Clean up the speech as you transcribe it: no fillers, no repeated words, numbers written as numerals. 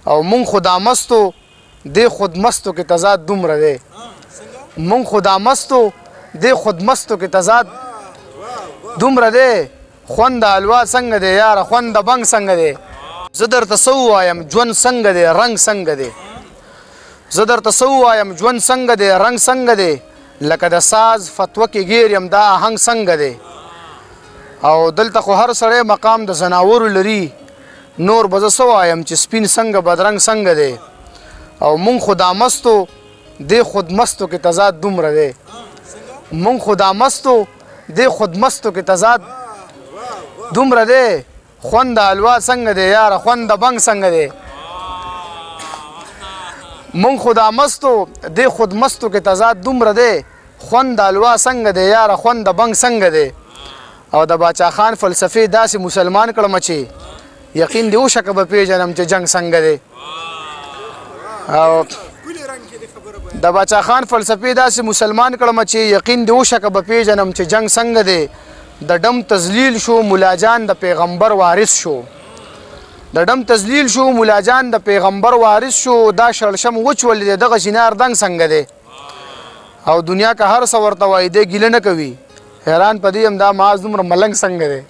او مونږ خو دا مستو دې خود مستو کې تضاد دومره دی مونږ خو دا مستو دې خود مستو کې تضاد دومره دی خوند د حلوا څنګه دی یاره خوند د بنګ څنګه دی زه درته څه ووایم ژوند څنګه دی رنګ څنګه دی زه درته څه ووایم ژوند څنګه دی رنګ څنګه دی لکه د ساز فتوه کې ګیر یم دا آهنګ څنګه دی او دلته خو هر سړی مقام د ځناورو لري نور به زه څه وایم چې سپین څنګه بدرنګ څنګه دی او مونږ خو دا مستو دې خود مستو کې تضاد دومره دی مونږ خو دا مستو دې خود مستو کې تضاد دومره دی خوند د حلوا څنګه دی یاره خوند د بنګ څنګه دی مونږ خو دا مستو دې خود مستو کې تضاد دومره دی خوند د حلوا څنګه دی یاره خوند د بنګ څنګه دی او د باچا خان فلسفې داسې مسلمان کړم چې یقین دی وشکه به پیژنم چې جنګ څنګه دی او د باچا خان فلسفې داسې مسلمان کړم چې یقین دی وشکه به پیژنم چې جنګ څنګه دی د ډم تذلیل شو مولا جان د پیغمبر وارث شو د ډم تذلیل شو مولا جان د پیغمبر وارث شو دا شړشم وچول دی دغه شینار دنګ څنګه دی او دنیا که هر څه ورته وایي دی ګیله نه کوي حیران په دې یم دا معاذ دومره ملنګ څنګه دی